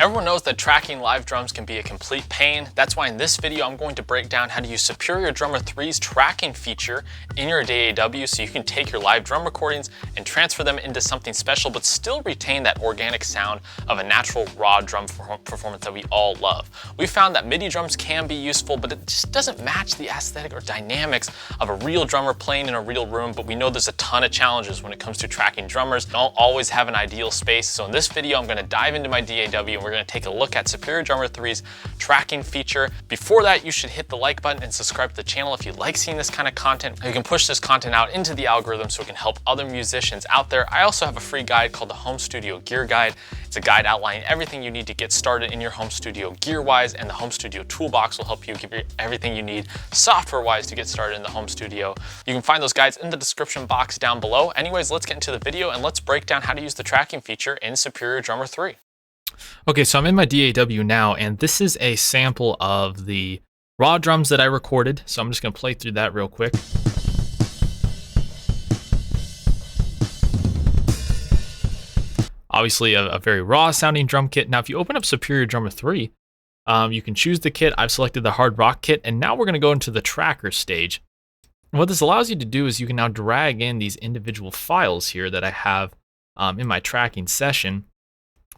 Everyone knows that tracking live drums can be a complete pain. That's why in this video, I'm going to break down how to use Superior Drummer 3's tracking feature in your DAW so you can take your live drum recordings and transfer them into something special, but still retain that organic sound of a natural raw drum performance that we all love. We found that MIDI drums can be useful, but it just doesn't match the aesthetic or dynamics of a real drummer playing in a real room, but we know there's a ton of challenges when it comes to tracking drummers. Don't always have an ideal space. So in this video, I'm gonna dive into my DAW and we're going to take a look at Superior Drummer 3's tracking feature. Before that, you should hit the like button and subscribe to the channel if you like seeing this kind of content. You can push this content out into the algorithm so it can help other musicians out there. I also have a free guide called the Home Studio Gear Guide. It's a guide outlining everything you need to get started in your home studio gear-wise, and the Home Studio Toolbox will help you give you everything you need software-wise to get started in the home studio. You can find those guides in the description box down below. Anyways, let's get into the video and let's break down how to use the tracking feature in Superior Drummer 3. Okay, so I'm in my DAW now, and this is a sample of the raw drums that I recorded. So I'm just going to play through that real quick. Obviously, a very raw sounding drum kit. Now, if you open up Superior Drummer 3, you can choose the kit. I've selected the hard rock kit, and now we're going to go into the tracker stage. And what this allows you to do is you can now drag in these individual files here that I have in my tracking session,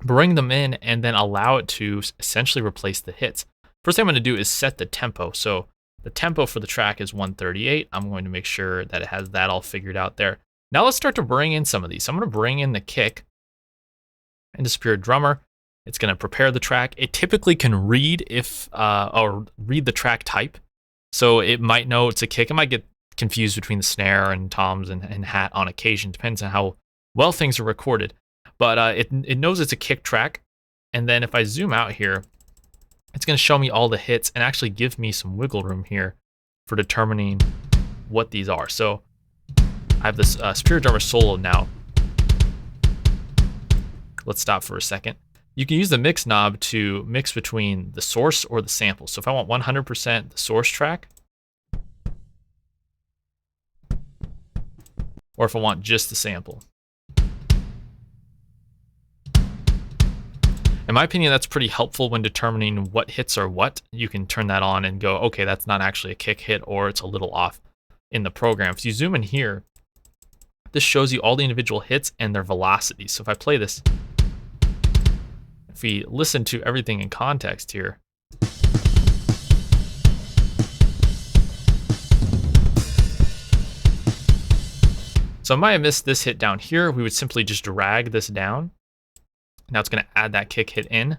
bring them in, and then allow it to essentially replace the hits. First thing I'm going to do is set the tempo. So the tempo for the track is 138. I'm going to make sure that it has that all figured out there. Now let's start to bring in some of these. So I'm going to bring in the kick into Superior Drummer. It's going to prepare the track. It typically can read or read the track type. So it might know it's a kick. It might get confused between the snare and toms and hat on occasion. Depends on how well things are recorded. But it knows it's a kick track. And then if I zoom out here, it's going to show me all the hits and actually give me some wiggle room here for determining what these are. So I have this Superior Drummer solo now. Let's stop for a second. You can use the mix knob to mix between the source or the sample. So if I want 100% the source track, or if I want just the sample. In my opinion, that's pretty helpful when determining what hits are what. You can turn that on and go, okay, that's not actually a kick hit, or it's a little off in the program. If you zoom in here, this shows you all the individual hits and their velocity. So if I play this, if we listen to everything in context here, so I might have missed this hit down here. We would simply just drag this down. Now it's going to add that kick hit in.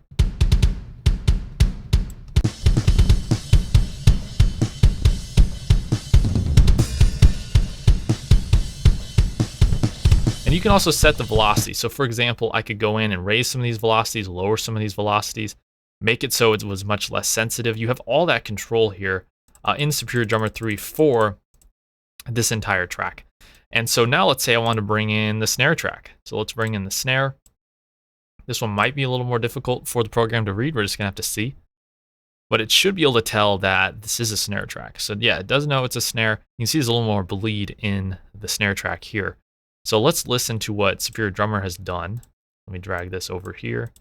And you can also set the velocity. So for example, I could go in and raise some of these velocities, lower some of these velocities, make it so it was much less sensitive. You have all that control here in Superior Drummer 3 for this entire track. And so now let's say I want to bring in the snare track. So let's bring in the snare. This one might be a little more difficult for the program to read. We're just going to have to see. But it should be able to tell that this is a snare track. So yeah, it does know it's a snare. You can see there's a little more bleed in the snare track here. So let's listen to what Superior Drummer has done. Let me drag this over here.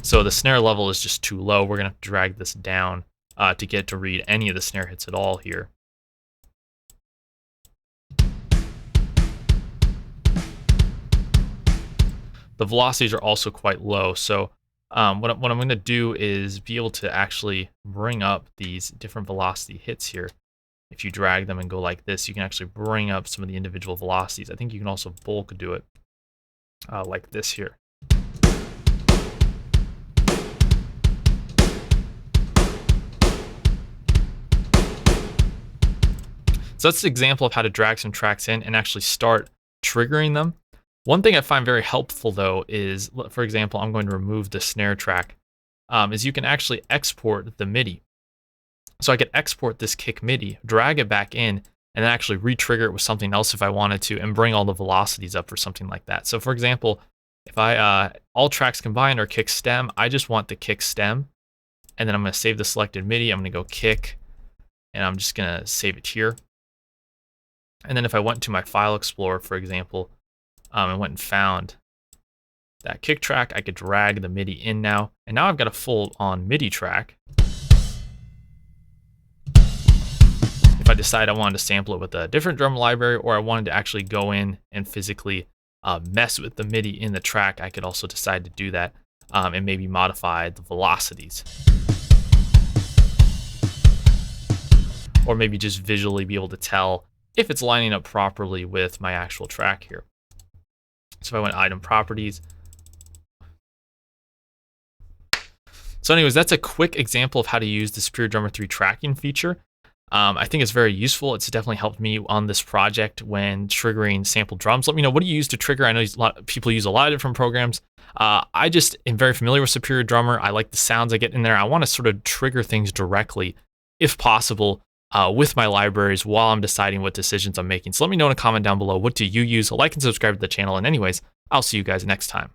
So the snare level is just too low. We're going to have to drag this down to get to read any of the snare hits at all here. The velocities are also quite low. So what I'm going to do is be able to actually bring up these different velocity hits here. If you drag them and go like this, you can actually bring up some of the individual velocities. I think you can also bulk do it like this here. So that's an example of how to drag some tracks in and actually start triggering them. One thing I find very helpful though is, for example, I'm going to remove the snare track, is you can actually export the MIDI. So I could export this kick MIDI, drag it back in, and then actually re-trigger it with something else if I wanted to, and bring all the velocities up or something like that. So for example, if I, all tracks combined are kick stem, I just want the kick stem, and then I'm going to save the selected MIDI. I'm going to go kick, and I'm just going to save it here. And then if I went to my file explorer, for example, and went and found that kick track, I could drag the MIDI in now, and now I've got a full on MIDI track. If I decide I wanted to sample it with a different drum library, or I wanted to actually go in and physically mess with the MIDI in the track, I could also decide to do that and maybe modify the velocities. Or maybe just visually be able to tell if it's lining up properly with my actual track here. So if I went item properties. So anyways, that's a quick example of how to use the Superior Drummer 3 tracking feature. I think it's very useful. It's definitely helped me on this project when triggering sample drums. Let me know, what do you use to trigger? I know people use a lot of different programs. I just am very familiar with Superior Drummer. I like the sounds I get in there. I want to sort of trigger things directly, if possible, with my libraries while I'm deciding what decisions I'm making. So let me know in a comment down below, what do you use? Like and subscribe to the channel. And anyways, I'll see you guys next time.